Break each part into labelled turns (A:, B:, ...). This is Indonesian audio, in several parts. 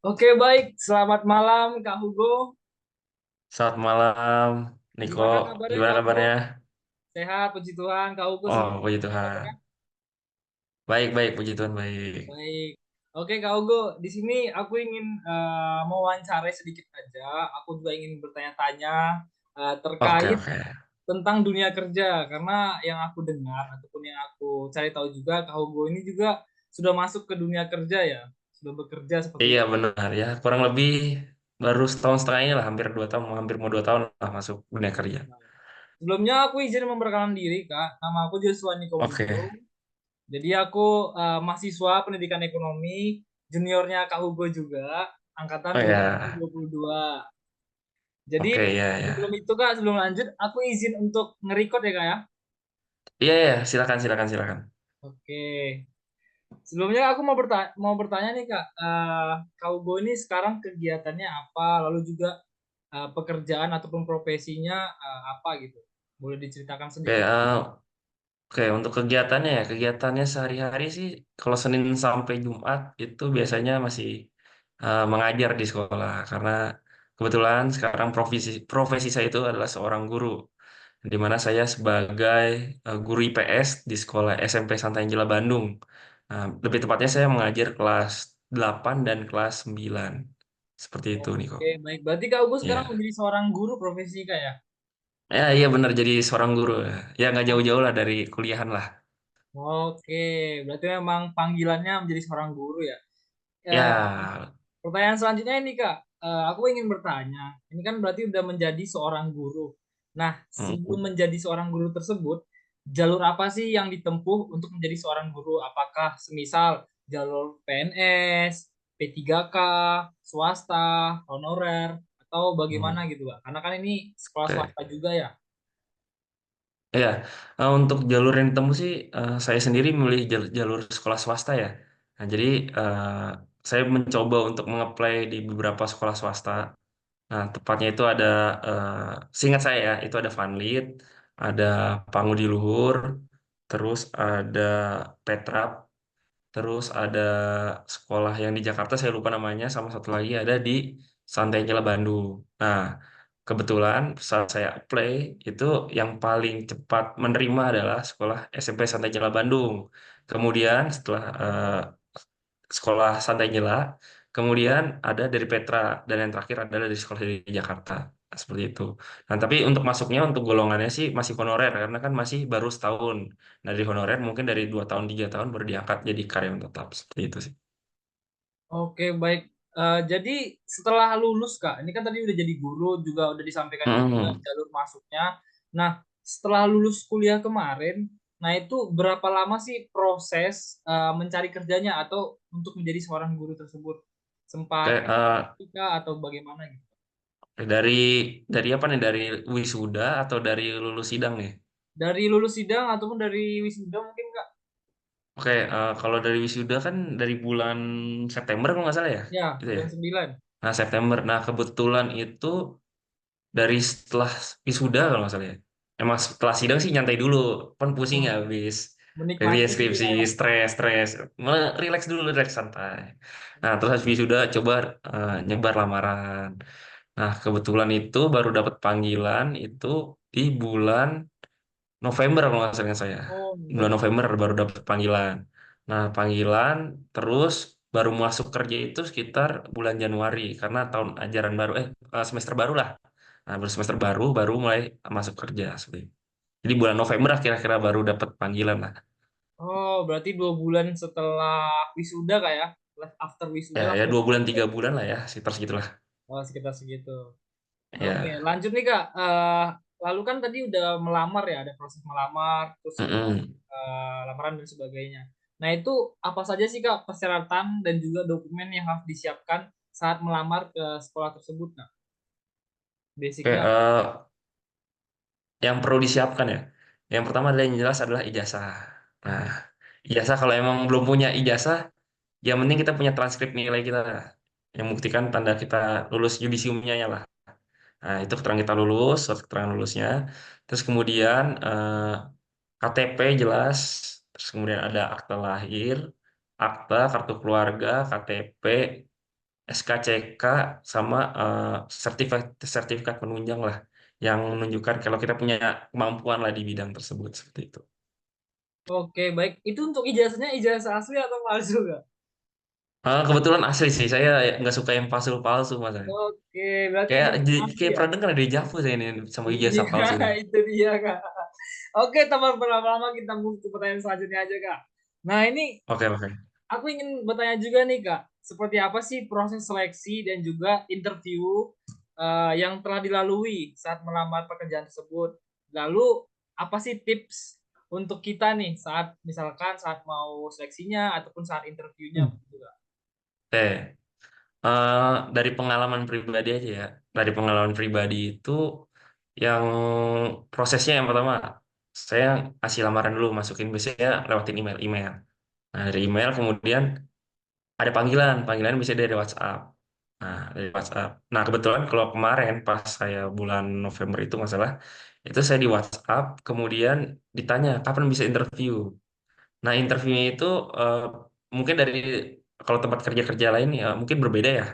A: Oke, baik. Selamat malam, Kak Hugo.
B: Selamat malam, Niko.
A: Gimana kabarnya,
B: Gimana
A: Kak Hugo?
B: kabarnya?
A: Sehat, puji Tuhan. Kak Hugo
B: Oh,
A: sendiri
B: puji
A: gimana kabarnya?
B: Tuhan. Baik, baik, puji Tuhan, baik.
A: Baik. Oke, Kak Hugo. Di sini aku ingin mewawancarai sedikit aja. Aku juga ingin bertanya-tanya
B: Oke,
A: terkait
B: oke.
A: tentang dunia kerja. Karena yang aku dengar ataupun yang aku cari tahu juga, Kak Hugo ini juga sudah masuk ke dunia kerja ya. Sudah bekerja seperti
B: Iya,
A: itu.
B: benar ya. Kurang lebih baru setahun setengah ini lah, hampir 2 tahun, hampir mau 2 tahun lah masuk dunia kerja.
A: Sebelumnya aku izin memperkenalkan diri, Kak. Nama aku Joshua Niko
B: Oke.
A: Widodo. Jadi aku mahasiswa pendidikan ekonomi, juniornya Kak Hugo juga, angkatan
B: Oh ya,
A: 2022. Jadi
B: oke, ya,
A: sebelum
B: ya.
A: itu Kak, sebelum lanjut, aku izin untuk nge-record ya Kak ya.
B: Iya, ya, silakan, silakan, silakan.
A: Oke. Sebelumnya aku mau bertanya nih Kak, Kak Hugo ini sekarang kegiatannya apa, lalu juga pekerjaan ataupun profesinya apa gitu. Boleh diceritakan
B: Oke,
A: sedikit?
B: oke, untuk kegiatannya ya, kegiatannya sehari-hari sih, kalau Senin sampai Jumat itu biasanya masih mengajar di sekolah, karena kebetulan sekarang profesi saya itu adalah seorang guru, di mana saya sebagai guru IPS di sekolah SMP Santo Angela Bandung. Nah, lebih tepatnya saya mengajar kelas 8 dan kelas 9. Seperti itu, Niko.
A: Oke, baik. Berarti Kak Hugo sekarang
B: Ya.
A: menjadi seorang guru profesi Kak ya?
B: Ya, iya benar jadi seorang guru. Ya, nggak jauh-jauh lah dari kuliahan lah.
A: Oke, berarti memang panggilannya menjadi seorang guru ya. Eh,
B: Ya,
A: Pertanyaan selanjutnya ini Kak, aku ingin bertanya, ini kan berarti udah menjadi seorang guru. Nah, sebelum
B: mm,
A: menjadi seorang guru tersebut, jalur apa sih yang ditempuh untuk menjadi seorang guru? Apakah semisal jalur PNS, P3K, swasta, honorer, atau bagaimana
B: mm,
A: gitu Kak? Karena kan ini sekolah
B: oke.
A: swasta juga ya.
B: Ya, untuk jalur yang ditempuh sih, saya sendiri memilih jalur sekolah swasta ya. Nah, jadi saya mencoba untuk mengapply di beberapa sekolah swasta. Nah, tepatnya itu ada, seingat saya ya, itu ada Vanlit, ada Pangudi Luhur, terus ada Petrap, terus ada sekolah yang di Jakarta saya lupa namanya, sama satu lagi ada di Santai Angela Bandung. Nah, kebetulan saat saya apply itu yang paling cepat menerima adalah sekolah SMP Santai Angela Bandung. Kemudian setelah sekolah Santai Angela, kemudian ada dari Petra dan yang terakhir adalah dari sekolah di Jakarta. Nah, seperti itu. Nah, tapi untuk masuknya untuk golongannya sih masih honorer karena kan masih baru setahun. Nah, dari honorer mungkin dari 2 tahun 3 tahun baru diangkat jadi karyawan tetap seperti itu sih.
A: Oke, baik. Jadi setelah lulus, Kak, ini kan tadi udah jadi guru, juga udah disampaikan juga
B: Hmm.
A: jalur masuknya. Nah, setelah lulus kuliah kemarin, nah itu berapa lama sih proses mencari kerjanya atau untuk menjadi seorang guru tersebut? Sempat
B: Kayak
A: ketika atau bagaimana gitu?
B: dari apa nih? Dari wisuda atau dari lulus sidang nih?
A: Dari lulus sidang ataupun dari wisuda mungkin, Kak?
B: Oke, kalau dari wisuda kan dari bulan September kalau nggak salah ya,
A: Ya,
B: gitu ya.
A: bulan 9.
B: Nah, September. Nah, kebetulan itu dari setelah wisuda kalau nggak salah ya. Emang setelah sidang sih nyantai dulu, kan pusing ya
A: Oh,
B: habis
A: menikmati dulu
B: skripsi,
A: ya.
B: stres, stres, malah relax dulu, relax santai. Nah, terus habis wisuda coba nyebar lamaran. Nah, kebetulan itu baru dapat panggilan itu di bulan November kalau nggak salah saya.
A: Oh,
B: Bulan
A: November.
B: November baru dapat panggilan. Nah, panggilan terus baru masuk kerja itu sekitar bulan Januari karena tahun ajaran baru semester baru lah. Nah, baru semester baru baru mulai masuk kerja seperti itu. Jadi bulan November lah kira-kira baru dapat panggilan lah.
A: Oh, berarti 2 bulan setelah wisuda kak ya? After
B: Ya,
A: wisuda
B: ya
A: langsung
B: 2 bulan
A: kerja.
B: 3 bulan lah ya, sekitar segitulah.
A: Oh, sekitar segitu. Oke,
B: Ya,
A: lanjut nih kak. Lalu kan tadi udah melamar ya, ada proses melamar, terus juga
B: mm-mm.
A: lamaran dan sebagainya. Nah, itu apa saja sih kak persyaratan dan juga dokumen yang harus disiapkan saat melamar ke sekolah tersebut, nah?
B: Oke,
A: Basicnya.
B: yang perlu disiapkan ya. Yang pertama adalah yang jelas adalah ijazah. Nah,
A: Hmm.
B: ijazah kalau emang belum punya ijazah, yang penting kita punya transkrip nilai kita yang membuktikan tanda kita lulus yudisiumnya ya lah. Nah, itu keterangan kita lulus, surat keterangan lulusnya. Terus kemudian KTP jelas, terus kemudian ada akta lahir, akta, kartu keluarga, KTP, SKCK sama sertifikat sertifikat penunjang lah yang menunjukkan kalau kita punya kemampuan lah di bidang tersebut seperti itu.
A: Oke, baik. Itu untuk ijazahnya ijazah asli atau palsu, Kak?
B: Kebetulan asli sih, saya nggak suka yang palsu-palsu mas.
A: Oke, berarti
B: Kayak
A: ijazah asli
B: kayak
A: ya?
B: pernah dengar dari Javu saya ini sama
A: Iya,
B: ijazah palsu ini.
A: itu dia, Kak. Oke, tanpa berlama-lama kita move ke pertanyaan selanjutnya aja, Kak. Nah, ini
B: Oke oke.
A: aku ingin bertanya juga nih, Kak. Seperti apa sih proses seleksi dan juga interview yang telah dilalui saat melamar pekerjaan tersebut? Lalu, apa sih tips untuk kita nih saat misalkan saat mau seleksinya ataupun saat interviewnya
B: Hmm.
A: begitu, Kak?
B: Oke. Dari pengalaman pribadi aja ya. Dari pengalaman pribadi itu yang prosesnya yang pertama saya kasih lamaran dulu, masukin biasanya lewatin email. Nah, dari email kemudian ada panggilan bisa dari WhatsApp. Nah, dari WhatsApp. Nah, kebetulan kalau kemarin pas saya bulan November itu masalah, itu saya di WhatsApp, kemudian ditanya kapan bisa interview. Nah, interviewnya itu eh, mungkin dari kalau tempat kerja-kerja lain ya mungkin berbeda ya.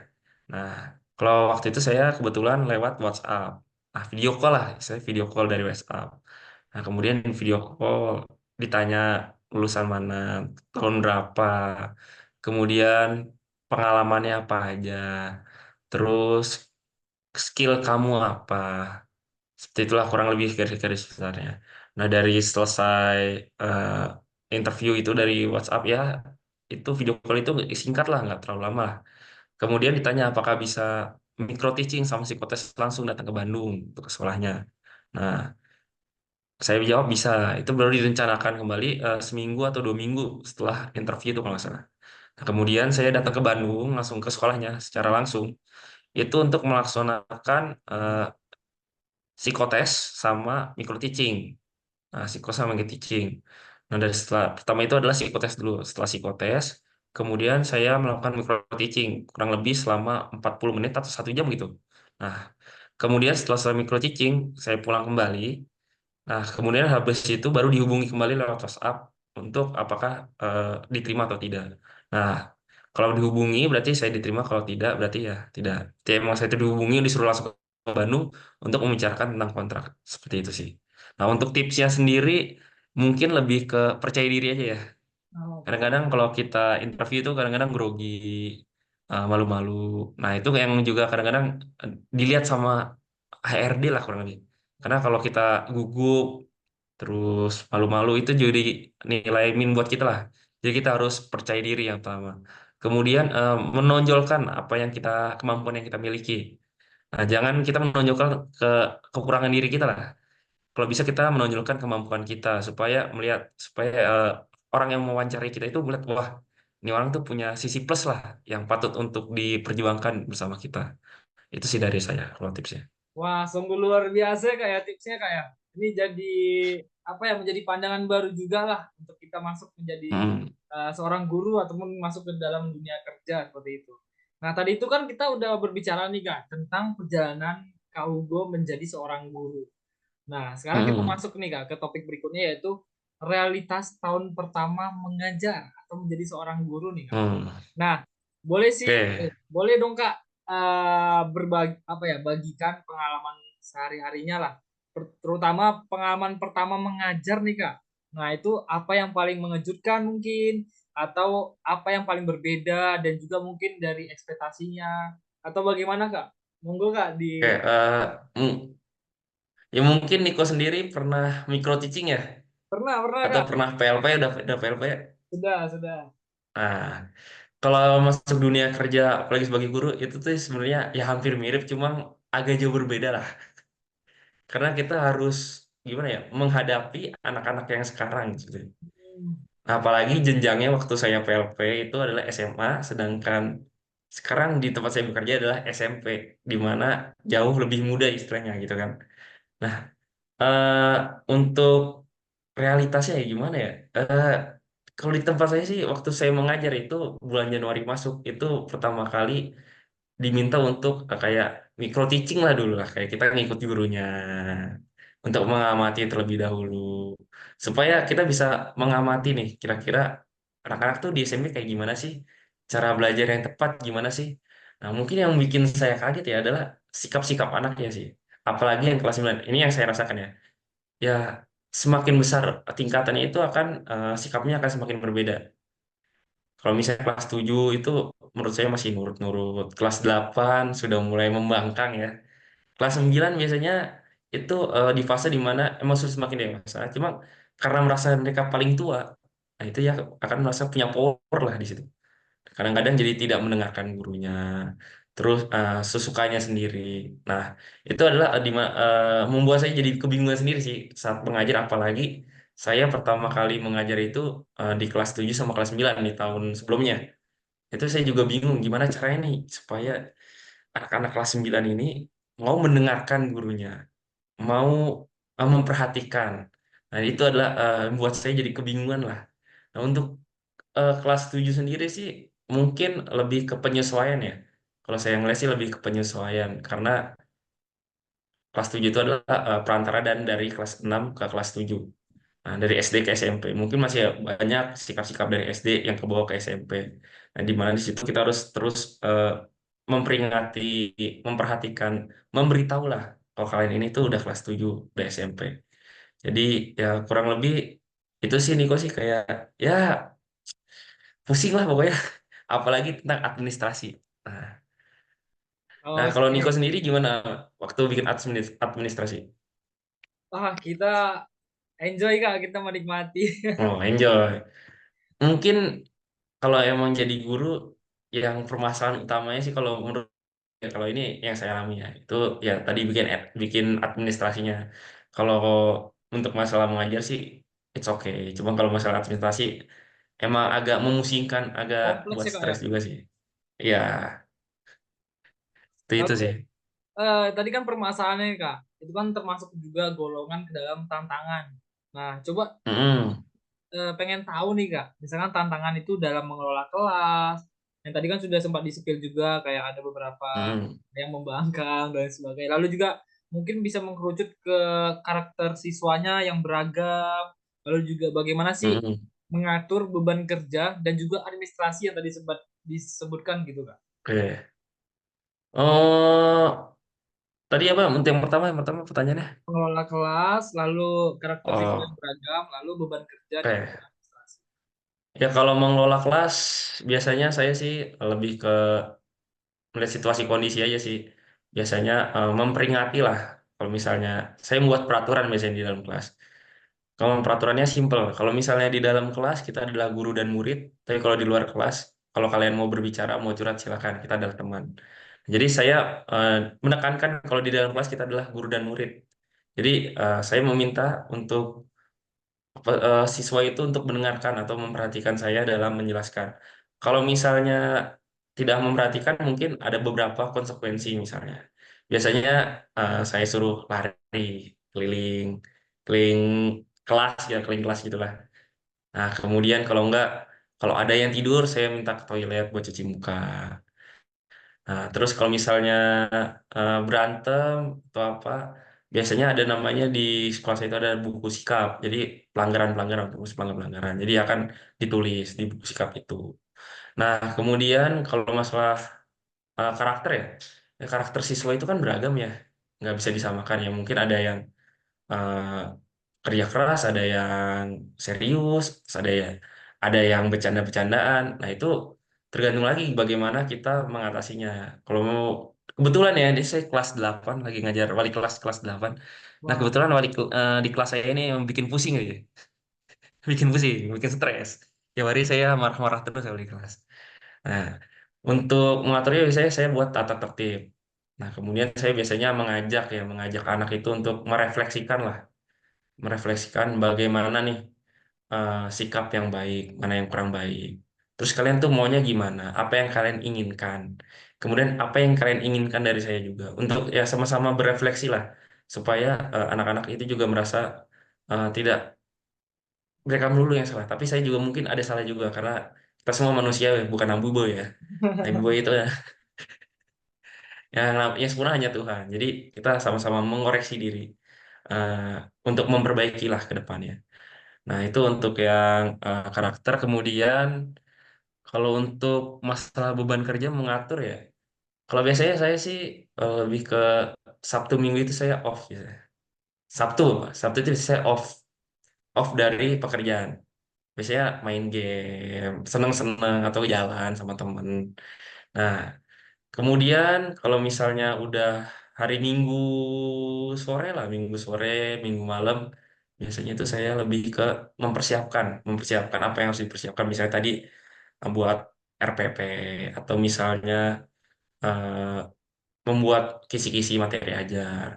B: Nah, kalau waktu itu saya kebetulan lewat WhatsApp. Nah, video call lah, saya video call dari WhatsApp. Nah, kemudian video call ditanya lulusan mana, tahun berapa, kemudian pengalamannya apa aja, terus skill kamu apa. Seperti itulah kurang lebih garis-garis besarnya. Nah, dari selesai eh, interview itu dari WhatsApp ya, itu video call itu singkat lah, nggak terlalu lama lah. Kemudian ditanya apakah bisa micro teaching sama psikotes langsung datang ke Bandung untuk ke sekolahnya. Nah, saya jawab bisa. Itu baru direncanakan kembali seminggu atau 2 minggu setelah interview itu kalau nggak salah. Nah, kemudian saya datang ke Bandung langsung ke sekolahnya secara langsung. Itu untuk melaksanakan psikotes sama micro teaching. Nah, psiko sama micro teaching. Nah, dari setelah pertama itu adalah psikotes dulu. Setelah psikotes, kemudian saya melakukan micro teaching kurang lebih selama 40 menit atau 1 jam gitu. Nah, kemudian setelah selesai micro teaching, saya pulang kembali. Nah, kemudian habis itu baru dihubungi kembali lewat WhatsApp untuk apakah diterima atau tidak. Nah, kalau dihubungi berarti saya diterima, kalau tidak berarti ya tidak. Jadi emang saya itu dihubungi disuruh langsung ke Bandung untuk membicarakan tentang kontrak. Seperti itu sih. Nah, untuk tipsnya sendiri mungkin lebih ke percaya diri aja ya.
A: Oke.
B: Kadang-kadang kalau kita interview itu kadang-kadang grogi, malu-malu. Nah, itu yang juga kadang-kadang dilihat sama HRD lah kurang lebih. Karena kalau kita gugup, terus malu-malu itu jadi nilai min buat kita lah. Jadi kita harus percaya diri yang pertama. Kemudian menonjolkan apa yang kita kemampuan yang kita miliki. Nah, jangan kita menonjolkan ke kekurangan diri kita lah. Kalau bisa kita menonjolkan kemampuan kita supaya orang yang mewawancarai kita itu melihat wah ini orang tuh punya sisi plus lah yang patut untuk diperjuangkan bersama kita. Itu sih dari saya kalau tipsnya.
A: Wah, sungguh luar biasa kayak tipsnya kayak. Ini jadi apa ya menjadi pandangan baru juga lah untuk kita masuk menjadi
B: Hmm,
A: seorang guru ataupun masuk ke dalam dunia kerja seperti itu. Nah, tadi itu kan kita udah berbicara nih Kak tentang perjalanan Kak Hugo menjadi seorang guru. Nah, sekarang kita
B: hmm,
A: masuk nih Kak ke topik berikutnya yaitu realitas tahun pertama mengajar atau menjadi seorang guru nih Kak.
B: hmm.
A: Nah, boleh sih,
B: Oke,
A: boleh dong Kak berbagi apa ya, bagikan pengalaman sehari-harinya lah, terutama pengalaman pertama mengajar nih Kak. Nah, itu apa yang paling mengejutkan mungkin, atau apa yang paling berbeda dan juga mungkin dari ekspektasinya, atau bagaimana Kak? Monggo Kak
B: oke.
A: di
B: Ya mungkin Niko sendiri pernah micro teaching ya,
A: pernah
B: atau
A: Kak,
B: pernah PLP udah PLP ya.
A: sudah.
B: Nah, kalau masuk dunia kerja apalagi sebagai guru itu tuh sebenarnya ya hampir mirip, cuma agak jauh berbeda lah. Karena kita harus gimana ya menghadapi anak-anak yang sekarang gitu.
A: Hmm.
B: Nah, apalagi jenjangnya waktu saya PLP itu adalah SMA, sedangkan sekarang di tempat saya bekerja adalah SMP, di mana jauh lebih muda istilahnya gitu kan. Nah, eh untuk realitasnya ya gimana ya? Kalau di tempat saya sih waktu saya mengajar itu bulan Januari masuk itu pertama kali diminta untuk kayak micro teaching lah dulu lah, kayak kita ngikut gurunya untuk mengamati terlebih dahulu supaya kita bisa mengamati nih kira-kira anak-anak tuh di SMP kayak gimana sih, cara belajar yang tepat gimana sih. Nah, mungkin yang bikin saya kaget ya adalah sikap-sikap anaknya sih. Apalagi yang kelas 9. Ini yang saya rasakan ya. Ya, semakin besar tingkatannya itu akan sikapnya akan semakin berbeda. Kalau misalnya kelas 7 itu menurut saya masih nurut-nurut. Kelas 8 sudah mulai membangkang ya. Kelas 9 biasanya itu di fase dimana emang sudah semakin dewasa. Cuma karena merasa mereka paling tua, nah itu ya akan merasa punya power lah di situ. Kadang-kadang jadi tidak mendengarkan gurunya, terus sesukanya sendiri. Nah, itu adalah membuat saya jadi kebingungan sendiri sih saat mengajar, apalagi saya pertama kali mengajar itu di kelas 7 sama kelas 9 di tahun sebelumnya. Itu saya juga bingung gimana caranya nih supaya anak-anak kelas 9 ini mau mendengarkan gurunya, mau memperhatikan. Nah, itu adalah membuat saya jadi kebingungan lah. Nah, untuk kelas 7 sendiri sih mungkin lebih ke penyesuaian ya. Kalau saya ngeliat sih lebih ke penyesuaian karena kelas 7 itu adalah perantara dan dari kelas 6 ke kelas 7. Nah, dari SD ke SMP. Mungkin masih banyak sikap-sikap dari SD yang kebawa ke SMP. Nah, di mana di situ kita harus terus memperingati, memperhatikan, memberitahu lah kalau kalian ini tuh udah kelas 7 udah SMP. Jadi ya kurang lebih itu sih Niko sih kayak ya pusing lah pokoknya. Apalagi tentang administrasi. Nah, nah, kalau Niko
A: Oke.
B: sendiri gimana waktu bikin administrasi?
A: Wah, kita enjoy Kak, kita menikmati.
B: Oh, enjoy. Mungkin kalau emang jadi guru, yang permasalahan utamanya sih kalau menurut kalau ini yang saya alami ya, itu ya tadi bikin administrasinya. Kalau untuk masalah mengajar sih it's okay. Cuma kalau masalah administrasi emang agak memusingkan, agak
A: Kompleks
B: buat
A: ya Kak ya.
B: stres juga sih. Iya, itu
A: Lalu
B: sih.
A: tadi kan permasalahannya Kak, itu kan termasuk juga golongan ke dalam tantangan. Nah, coba
B: Mm-mm,
A: pengen tahu nih Kak, misalkan tantangan itu dalam mengelola kelas, yang tadi kan sudah sempat di-spill juga kayak ada beberapa
B: mm-mm,
A: yang membangkang dan sebagainya. Lalu juga mungkin bisa mengkerucut ke karakter siswanya yang beragam, lalu juga bagaimana sih
B: mm-mm.
A: mengatur beban kerja dan juga administrasi yang tadi sempat disebutkan gitu Kak.
B: Oke. Oh, tadi apa? Yang pertama pertanyaannya.
A: Mengelola kelas, lalu karakter siswa yang
B: Oh,
A: beragam, lalu beban kerja dan juga
B: oke.
A: administrasi.
B: Ya kalau mengelola kelas biasanya saya sih lebih ke melihat situasi kondisi aja sih. Biasanya memperingati lah. Kalau misalnya saya membuat peraturan biasanya di dalam kelas. Kalau peraturannya simple. Kalau misalnya di dalam kelas kita adalah guru dan murid, tapi kalau di luar kelas, kalau kalian mau berbicara, mau curhat silakan. Kita adalah teman. Jadi saya eh, menekankan kalau di dalam kelas kita adalah guru dan murid. Jadi saya meminta untuk siswa itu untuk mendengarkan atau memperhatikan saya dalam menjelaskan. Kalau misalnya tidak memperhatikan, mungkin ada beberapa konsekuensi misalnya. Biasanya saya suruh lari, keliling, keliling kelas ya, keliling kelas gitulah. Nah, kemudian kalau ada yang tidur, saya minta ke toilet buat cuci muka. Nah, terus kalau misalnya berantem atau apa, biasanya ada namanya di sekolah saya itu ada buku sikap. Jadi pelanggaran-pelanggaran, terus pelanggaran-pelanggaran. Jadi akan ditulis di buku sikap itu. Nah, kemudian kalau masalah karakter ya, ya karakter siswa itu kan beragam ya, nggak bisa disamakan ya. Mungkin ada yang eh, kerja keras, ada yang serius, terus ada yang bercanda-bercandaan. Nah, itu tergantung lagi bagaimana kita mengatasinya. Kalau mau kebetulan ya, ini saya kelas 8 lagi ngajar wali kelas kelas 8. Nah,
A: Wah,
B: kebetulan di kelas saya ini yang bikin pusing aja. Bikin pusing, bikin stres. Ya hari saya marah-marah terus sama wali kelas. Nah, untuk mengaturnya biasanya saya buat tata tertib. Nah, kemudian saya biasanya mengajak anak itu untuk merefleksikan bagaimana nih sikap yang baik, mana yang kurang baik. Terus kalian tuh maunya gimana? Apa yang kalian inginkan? Kemudian apa yang kalian inginkan dari saya juga? Untuk ya sama-sama berefleksi lah, supaya anak-anak itu juga merasa tidak mereka melulu yang salah. Tapi saya juga mungkin ada salah juga karena kita semua manusia ya, bukan abu ya. Abu itu ya, yang sempurna hanya Tuhan. Jadi kita sama-sama mengoreksi diri eh, untuk memperbaikilah ke depannya. Nah, itu untuk yang karakter. Kemudian, kalau untuk masalah beban kerja mengatur ya, Kalau biasanya saya sih lebih ke Sabtu Minggu itu saya off ya. Sabtu, Sabtu itu saya off dari pekerjaan. Biasanya main game, seneng-seneng atau jalan sama temen. Nah, kemudian kalau misalnya udah hari Minggu sore lah, Minggu sore, Minggu malam, biasanya itu saya lebih ke mempersiapkan apa yang harus dipersiapkan. Misalnya tadi buat RPP atau misalnya eh, membuat kisi-kisi materi ajar.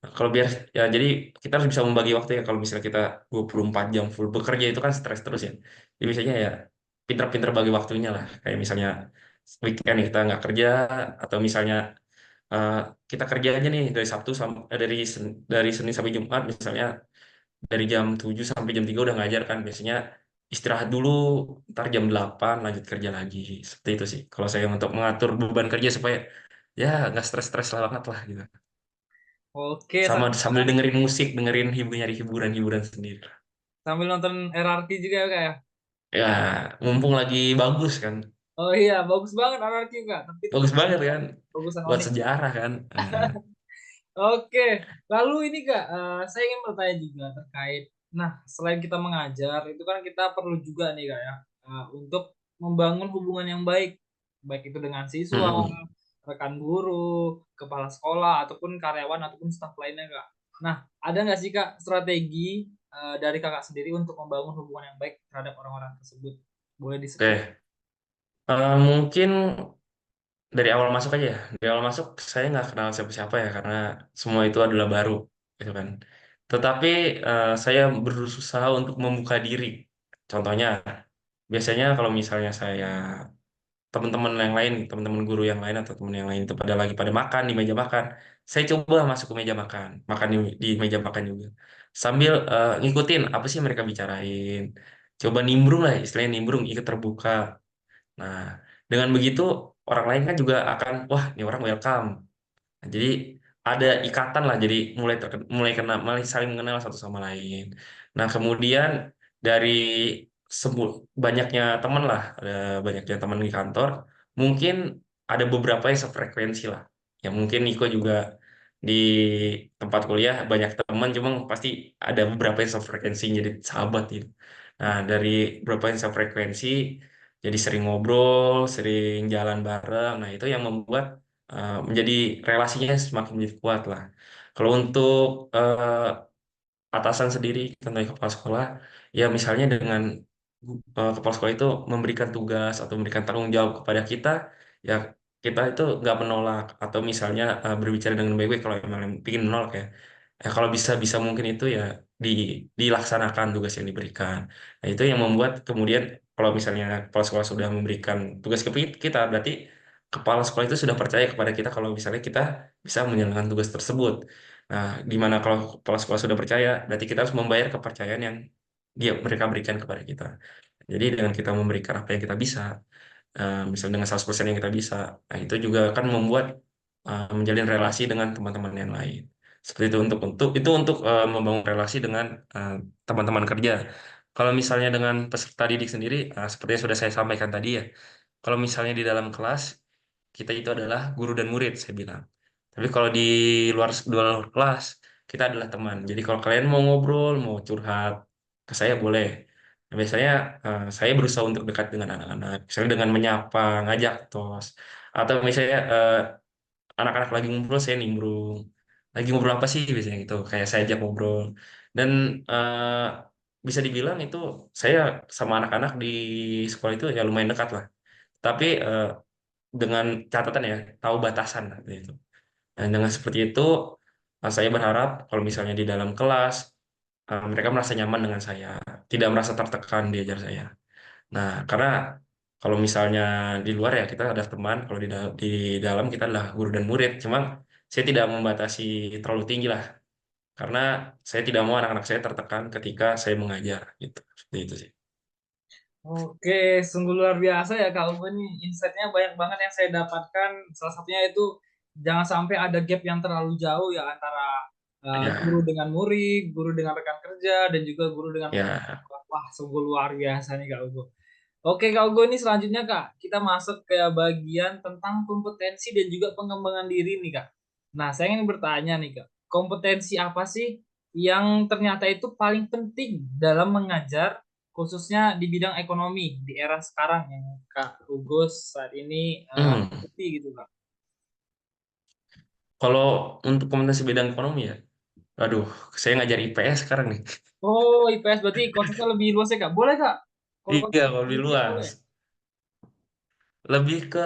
B: Nah, kalau biar ya jadi kita harus bisa membagi waktu ya kalau misalnya kita 24 jam full bekerja itu kan stres terus ya. Jadi biasanya ya pinter-pinter bagi waktunya lah. Kayak misalnya weekend kita nggak kerja atau misalnya eh, kita kerja aja nih dari Sabtu sampai dari Senin sampai Jumat misalnya dari jam 7 sampai jam 3 udah ngajar kan biasanya istirahat dulu ntar jam 8 lanjut kerja lagi seperti itu sih kalau saya untuk mengatur beban kerja supaya ya nggak stres-stres lah banget lah gitu
A: Oke,
B: sama sambil dengerin musik dengerin nyari hiburan-hiburan sendiri
A: sambil nonton RRQ juga ya kak ya?
B: ya mumpung lagi bagus kan
A: Oh iya, bagus banget RRQ kak. Tapi itu
B: bagus banget kan
A: bagusan
B: buat
A: Onyx.
B: sejarah kan.
A: Oke, lalu ini kak, saya ingin bertanya juga terkait. Nah, selain kita mengajar, itu kan kita perlu juga nih kak ya, untuk membangun hubungan yang baik, baik itu dengan siswa,
B: Mm-mm.
A: rekan guru, kepala sekolah, ataupun karyawan ataupun staf lainnya kak. Nah, ada nggak sih kak strategi dari kakak sendiri untuk membangun hubungan yang baik terhadap orang-orang tersebut? Boleh disebut?
B: Oke. Mungkin dari awal masuk aja ya. Dari awal masuk saya nggak kenal siapa-siapa ya karena semua itu adalah baru gitu kan. Tetapi saya berusaha untuk membuka diri. Contohnya, biasanya kalau misalnya saya teman-teman yang lain, teman-teman guru yang lain atau teman yang lain itu pada makan di meja makan, saya coba masuk ke meja makan, makan di meja makan juga. Sambil ngikutin apa sih yang mereka bicarain. Coba nimbrung lah, istilahnya nimbrung, ikut terbuka. Nah, dengan begitu orang lain kan juga akan, wah, ini orang welcome. Nah, jadi ada ikatan lah, jadi mulai saling mengenal satu sama lain. Nah, kemudian dari banyaknya teman lah, ada banyaknya teman di kantor, mungkin ada beberapa yang sefrekuensi lah. Ya mungkin Niko juga di tempat kuliah banyak teman, cuma pasti ada beberapa yang sefrekuensi jadi sahabat gitu. Nah, dari beberapa yang sefrekuensi, jadi sering ngobrol, sering jalan bareng. Nah, itu yang membuat menjadi relasinya semakin menjadi kuat lah. Kalau untuk atasan sendiri, contohnya kepala sekolah, ya misalnya dengan kepala sekolah itu memberikan tugas atau memberikan tanggung jawab kepada kita, ya kita itu nggak menolak atau misalnya berbicara dengan baik-baik kalau emang ingin menolak ya. Kalau bisa mungkin itu ya di, dilaksanakan tugas yang diberikan. Nah itu yang membuat kemudian kalau misalnya kepala sekolah sudah memberikan tugas ke kita, berarti kepala sekolah itu sudah percaya kepada kita kalau misalnya kita bisa menjalankan tugas tersebut. Nah, di mana kalau kepala sekolah sudah percaya, berarti kita harus membayar kepercayaan yang mereka berikan kepada kita. Jadi dengan kita memberikan apa yang kita bisa, misalnya dengan 100% yang kita bisa, nah itu juga akan membuat menjalin relasi dengan teman-teman yang lain. Seperti itu untuk membangun relasi dengan eh, teman-teman kerja. Kalau misalnya dengan peserta didik sendiri, seperti yang sudah saya sampaikan tadi ya, kalau misalnya di dalam kelas kita itu adalah guru dan murid, saya bilang. Tapi kalau di luar kelas kita adalah teman. Jadi kalau kalian mau ngobrol, mau curhat ke saya boleh. Nah, biasanya saya berusaha untuk dekat dengan anak-anak, misalnya dengan menyapa, ngajak tos, atau misalnya anak-anak lagi ngobrol, saya nimbrung. Lagi ngobrol apa sih biasanya gitu, kayak saya ajak ngobrol. Dan bisa dibilang itu saya sama anak-anak di sekolah itu ya lumayan dekat lah. Tapi dengan catatan ya, tahu batasan lah, gitu. Dan dengan seperti itu, saya berharap kalau misalnya di dalam kelas, mereka merasa nyaman dengan saya, tidak merasa tertekan diajar saya. Nah, karena kalau misalnya di luar ya kita ada teman, kalau di dalam kita adalah guru dan murid. Cuma saya tidak membatasi terlalu tinggi lah, karena saya tidak mau anak-anak saya tertekan ketika saya mengajar gitu. Seperti itu sih.
A: Oke, sungguh luar biasa ya Kak Ugo nih. Insight-nya banyak banget yang saya dapatkan. Salah satunya itu jangan sampai ada gap yang terlalu jauh ya antara guru
B: Ya,
A: dengan murid, guru dengan rekan kerja, dan juga guru dengan
B: ya,
A: wah, sungguh luar biasa nih Kak Ugo. Oke Kak Ugo, ini selanjutnya Kak, kita masuk ke bagian tentang kompetensi dan juga pengembangan diri nih Kak. Nah, saya ingin bertanya nih Kak, kompetensi apa sih yang ternyata itu paling penting dalam mengajar, khususnya di bidang ekonomi di era sekarang yang Kak Ugo saat ini
B: Hmm.
A: ikuti gitu Kak?
B: Kalau untuk kompetensi bidang ekonomi ya, aduh, saya ngajar IPS sekarang nih.
A: Oh, IPS berarti konsepnya lebih luas ya Kak? Boleh Kak? Kalau
B: Iya,
A: konsep
B: kalau lebih
A: detail
B: luas.
A: boleh?
B: Lebih ke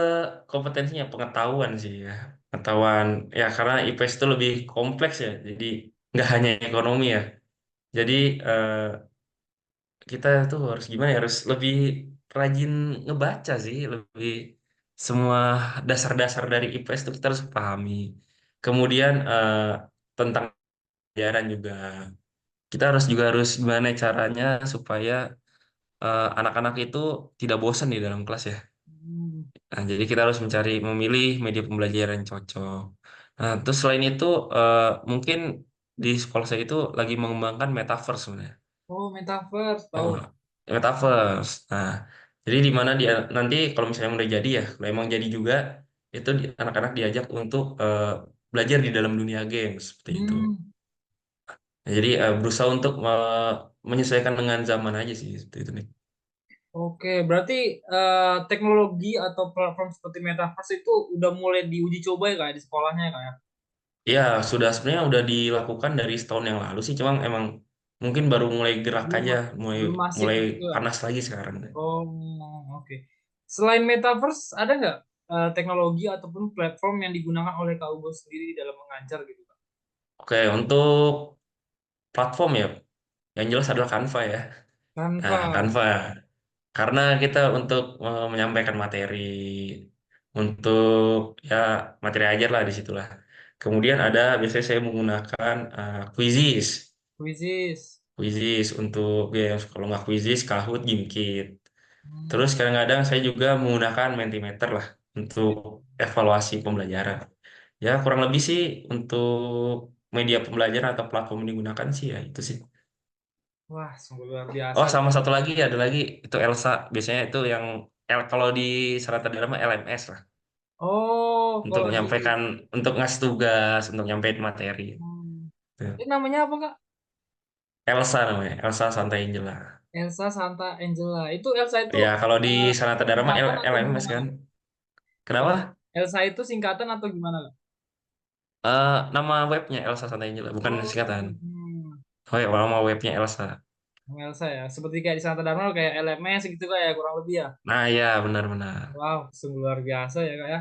B: kompetensinya pengetahuan sih ya. Pengetahuan ya karena IPS itu lebih kompleks ya. Jadi nggak hanya ekonomi ya. Jadi eh, kita tuh harus gimana ya? Harus lebih rajin ngebaca sih, lebih semua dasar-dasar dari IPS itu kita harus pahami. Kemudian tentang pelajaran juga. Kita harus juga harus gimana caranya supaya anak-anak itu tidak bosan di dalam kelas ya.
A: Hmm.
B: Nah, jadi kita harus memilih media pembelajaran yang cocok. Nah, terus selain itu mungkin di sekolah saya itu lagi mengembangkan metaverse sebenarnya.
A: Oh, metaverse,
B: Oh,
A: tahu.
B: metaverse. Nah, jadi di mana dia nanti kalau misalnya udah jadi ya, kalau emang jadi juga itu anak-anak diajak untuk belajar di dalam dunia games seperti itu.
A: Hmm.
B: Nah, jadi berusaha untuk menyesuaikan dengan zaman aja sih seperti itu nih.
A: Oke, berarti teknologi atau platform seperti Metaverse itu udah mulai diuji coba ya kayak di sekolahnya ya kayak.
B: Ya, sudah sebenarnya udah dilakukan dari setahun yang lalu sih, cuma emang mungkin baru mulai gerak
A: Belum
B: aja, mulai
A: belum masif
B: mulai
A: gitu ya.
B: panas lagi sekarang.
A: Oh, oke. Selain Metaverse, ada nggak teknologi ataupun platform yang digunakan oleh Kak Ugo sendiri dalam mengajar gitu Kak?
B: Oke, untuk platform ya, yang jelas adalah Canva ya. Nah,
A: Canva.
B: Canva. Karena kita untuk menyampaikan materi, untuk ya materi ajar lah di situlah. Kemudian ada biasanya saya menggunakan Quizzes.
A: Quizzes.
B: Quizzes untuk games. Kalau nggak Quizzes, Kahoot, Gimkit. Terus
A: Hmm.
B: kadang-kadang saya juga menggunakan Mentimeter lah untuk evaluasi pembelajaran. Ya kurang lebih sih untuk media pembelajaran atau platform yang digunakan sih ya itu sih.
A: Wah, sungguh luar biasa.
B: Oh sama satu lagi ada lagi itu Elsa. Biasanya itu yang kalau di Serata Dharma LMS lah
A: Oh,
B: untuk
A: kalau di
B: menyampaikan untuk ngasih tugas untuk nyampein materi.
A: hmm.
B: Tuh.
A: Ini namanya apa Kak?
B: Elsa namanya Elsa Santa Angela.
A: Elsa Santa Angela. Itu Elsa itu
B: Ya kalau di Sanata Dharma
A: singkatan atau
B: LMS
A: gimana
B: kan.
A: Kak?
B: Kenapa?
A: Elsa itu singkatan atau gimana Kak?
B: Nama webnya Elsa Santa Angela bukan singkatan.
A: Oh, hmm.
B: Oh ya, nama webnya Elsa.
A: Elsa ya. Seperti kayak di Santa Dharma kayak LMS gitu Kak ya kurang lebih ya.
B: Nah ya benar-benar.
A: Wow, sungguh luar biasa ya Kak ya.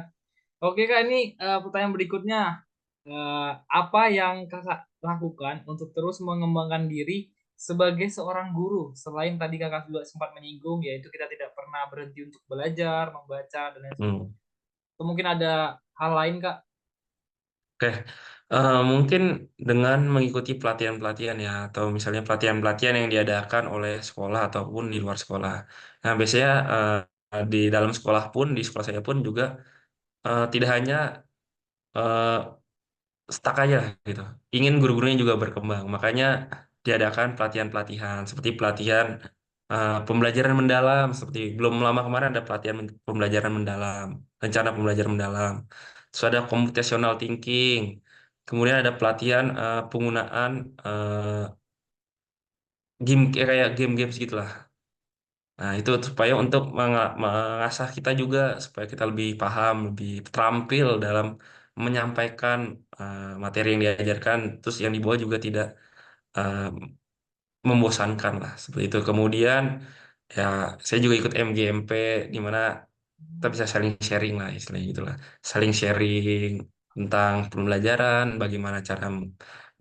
A: Oke Kak, ini pertanyaan berikutnya. Apa yang Kakak lakukan untuk terus mengembangkan diri sebagai seorang guru? Selain tadi Kakak juga sempat menyinggung, yaitu kita tidak pernah berhenti untuk belajar, membaca, dan lain sebagainya.
B: Hmm.
A: Atau mungkin ada hal lain Kak?
B: Oke. Mungkin dengan mengikuti pelatihan-pelatihan ya, atau misalnya pelatihan-pelatihan yang diadakan oleh sekolah ataupun di luar sekolah. Nah, biasanya di dalam sekolah pun, di sekolah saya pun juga tidak hanya eh, stuck aja gitu. Ingin guru-gurunya juga berkembang. Makanya diadakan pelatihan-pelatihan seperti pelatihan pembelajaran mendalam seperti belum lama kemarin ada pelatihan pembelajaran mendalam, rencana pembelajaran mendalam. Terus ada computational thinking. Kemudian ada pelatihan penggunaan game kayak game-game segitulah. Nah, itu supaya untuk mengasah kita juga supaya kita lebih paham, lebih terampil dalam menyampaikan materi yang diajarkan, terus yang dibawa juga tidak eh, membosankan lah seperti itu. Kemudian ya saya juga ikut MGMP di mana kita bisa saling sharing lah istilahnya gitu lah. Saling sharing tentang pembelajaran, bagaimana cara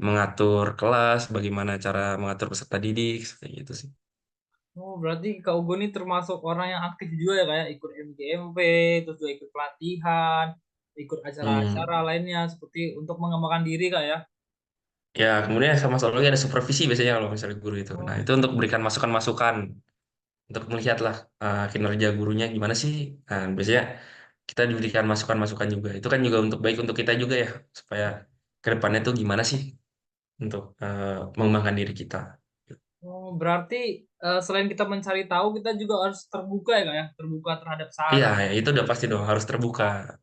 B: mengatur kelas, bagaimana cara mengatur peserta didik, seperti itu sih.
A: Oh, berarti Kak Ugo ini termasuk orang yang aktif juga ya kayak ikut MGMP, terus juga ikut pelatihan, ikut acara-acara
B: Hmm.
A: lainnya seperti untuk mengembangkan diri Kak ya.
B: Ya, kemudian sama satu lagi ada supervisi biasanya kalau misalnya guru itu. Nah,
A: Oh,
B: itu untuk berikan masukan-masukan, untuk melihatlah kinerja gurunya gimana sih. Nah, biasanya kita diberikan masukan-masukan juga. Itu kan juga untuk baik untuk kita juga ya, supaya ke depannya tuh gimana sih untuk mengembangkan diri kita.
A: Oh, berarti selain kita mencari tahu, kita juga harus terbuka ya kak ya, terbuka terhadap
B: Iya,
A: saran.
B: ya, itu udah pasti dong harus terbuka,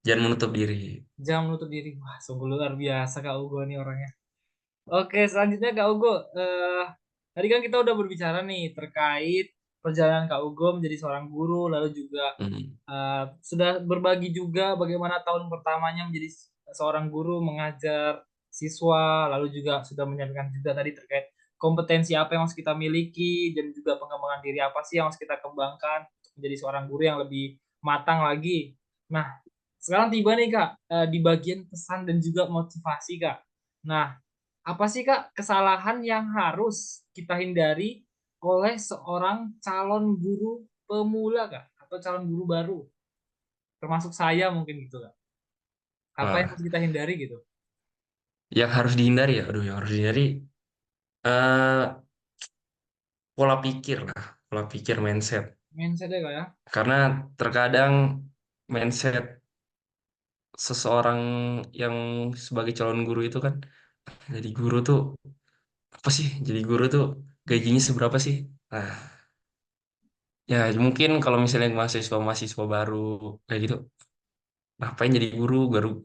B: jangan menutup diri.
A: Jangan menutup diri. Wah, sungguh luar biasa Kak Ugo nih orangnya. Oke, selanjutnya Kak Ugo. Tadi kan kita udah berbicara nih terkait perjalanan Kak Ugo menjadi seorang guru, lalu juga
B: Hmm.
A: sudah berbagi juga bagaimana tahun pertamanya menjadi seorang guru mengajar siswa, lalu juga sudah menyampaikan juga tadi terkait kompetensi apa yang harus kita miliki dan juga pengembangan diri apa sih yang harus kita kembangkan untuk menjadi seorang guru yang lebih matang lagi. Nah, sekarang tiba nih Kak di bagian pesan dan juga motivasi Kak. Nah, apa sih Kak kesalahan yang harus kita hindari oleh seorang calon guru pemula Kak atau calon guru baru? Termasuk saya mungkin gitu Kak. Apa yang
B: Wah,
A: harus kita hindari gitu?
B: yang harus dihindari ya, aduh, yang harus dihindari eh pola pikir lah, pola pikir mindset.
A: Mindset ya Kak ya.
B: Karena terkadang mindset seseorang yang sebagai calon guru itu kan, jadi guru tuh apa sih? Jadi guru tuh gajinya seberapa sih? Nah, ya mungkin kalau misalnya mahasiswa-mahasiswa baru kayak gitu, ngapain jadi guru,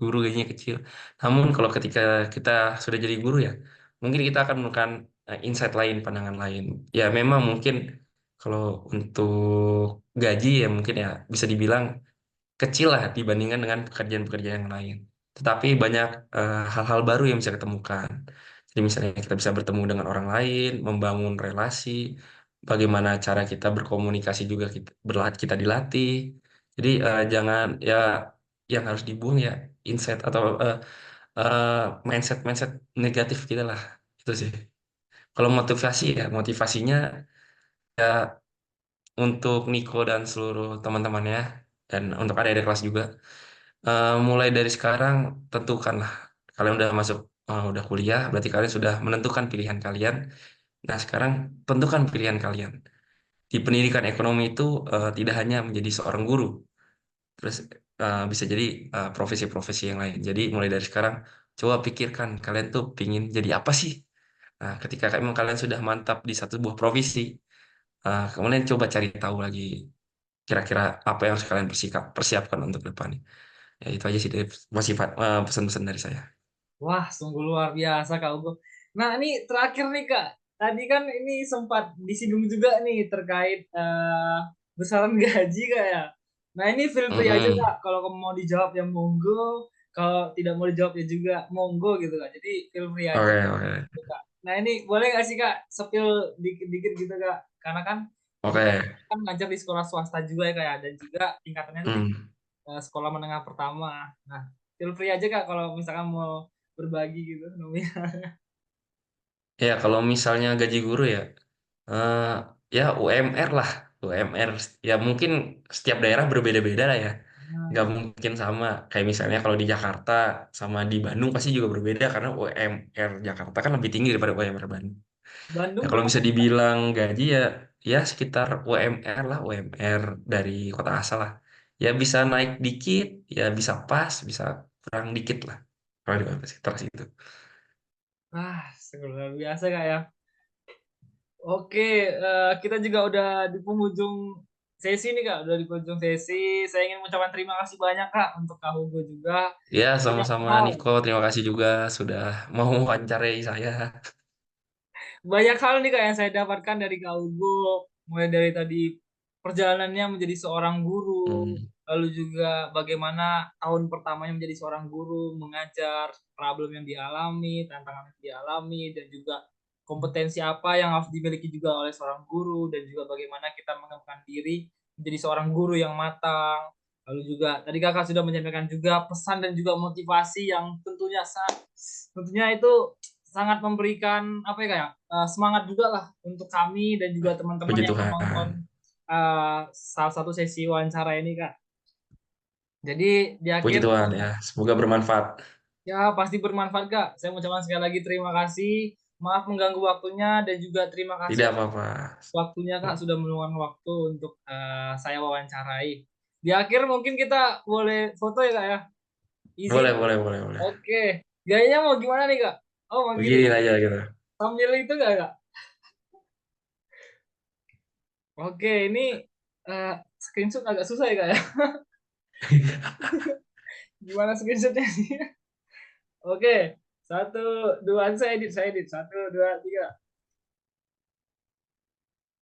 B: guru gajinya kecil. Namun kalau ketika kita sudah jadi guru ya, mungkin kita akan menemukan insight lain, pandangan lain. Ya memang mungkin kalau untuk gaji ya mungkin ya bisa dibilang kecil lah dibandingkan dengan pekerjaan-pekerjaan yang lain. Tetapi banyak hal-hal baru yang bisa ketemukan. Jadi misalnya kita bisa bertemu dengan orang lain, membangun relasi, bagaimana cara kita berkomunikasi juga kita dilatih. Jadi jangan ya yang harus dibuang ya insight atau mindset-mindset negatif kita lah. Itu sih. Kalau motivasi ya motivasinya ya untuk Niko dan seluruh teman-temannya dan untuk adik-adik kelas juga. Mulai dari sekarang tentukanlah kalian udah masuk udah kuliah berarti kalian sudah menentukan pilihan kalian. Nah, sekarang tentukan pilihan kalian. Di pendidikan ekonomi itu tidak hanya menjadi seorang guru, terus bisa jadi profesi-profesi yang lain. Jadi mulai dari sekarang coba pikirkan kalian tuh pingin jadi apa sih? Nah, ketika emang kalian sudah mantap di satu buah profesi, kemudian coba cari tahu lagi kira-kira apa yang harus kalian persiapkan untuk depannya. Ya itu aja sih dari pesan-pesan dari saya.
A: Wah, sungguh luar biasa Kak Ugo. Nah, ini terakhir nih Kak. Tadi kan ini sempat disinggung juga nih terkait besaran gaji Kak ya. Nah, ini feel free aja Kak.
B: Mm-mm.
A: Kalau kamu mau dijawab ya monggo. Kalau tidak mau dijawab ya juga monggo gitu Kak. Jadi feel free aja
B: Oke, oke,
A: gitu Kak. Nah, ini boleh nggak sih Kak spill dikit-dikit gitu Kak? Karena kan kita
B: oke.
A: kan ngajar di sekolah swasta juga ya Kak ya. Dan juga tingkatannya itu di
B: Hmm.
A: sekolah menengah pertama. Nah, feel free aja Kak kalau misalkan mau berbagi gitu nominal.
B: Ya kalau misalnya gaji guru ya, eh ya UMR lah, UMR. Ya mungkin setiap daerah berbeda-beda lah ya. Nggak
A: Nah,
B: mungkin sama. Kayak misalnya kalau di Jakarta sama di Bandung pasti juga berbeda karena UMR Jakarta kan lebih tinggi daripada UMR Bandung. Ya
A: Bandung
B: kalau
A: berapa
B: bisa
A: sih Kak?
B: dibilang gaji ya, ya sekitar UMR lah, UMR dari kota asal lah. Ya bisa naik dikit, ya bisa pas, bisa kurang dikit lah. Kalau di sekitar situ.
A: Ah, luar biasa Kak ya. Oke, kita juga udah di penghujung sesi nih Kak, udah di penghujung sesi. Saya ingin mengucapkan terima kasih banyak Kak untuk Kak Hugo juga.
B: Ya,
A: Banyak
B: sama-sama
A: hal,
B: Niko. Terima kasih juga sudah mau wawancarai saya.
A: banyak hal nih Kak yang saya dapatkan dari Kak Hugo. Mulai dari tadi perjalanannya menjadi seorang guru,
B: Hmm,
A: lalu juga bagaimana tahun pertamanya menjadi seorang guru, mengajar, problem yang dialami, tantangan yang dialami, dan juga kompetensi apa yang harus dimiliki juga oleh seorang guru, dan juga bagaimana kita mengembangkan diri menjadi seorang guru yang matang. Lalu juga tadi kakak sudah menyampaikan juga pesan dan juga motivasi yang tentunya itu sangat memberikan apa ya kayak semangat juga lah untuk kami dan juga teman-teman
B: puji
A: yang menonton
B: Tuhan.
A: salah satu sesi wawancara ini Kak. Jadi di
B: Puji
A: akhir
B: Tuhan ya. Semoga bermanfaat.
A: ya pasti bermanfaat Kak. Saya mengucapkan sekali lagi terima kasih. Maaf mengganggu waktunya dan juga terima kasih
B: Tidak
A: atas
B: apa-apa.
A: waktunya Kak sudah meluangkan waktu untuk saya wawancarai. Di akhir mungkin kita boleh foto ya Kak ya. Izin.
B: Boleh, boleh, boleh, boleh.
A: Oke. Gayanya mau gimana nih Kak? Oh, mau gini.
B: Begini aja gitu.
A: Sambil itu nggak Kak? Oke, ini screenshot agak susah ya kak ya. Gimana screenshotnya sih? Oke, satu, dua, saya edit. Satu, dua, tiga.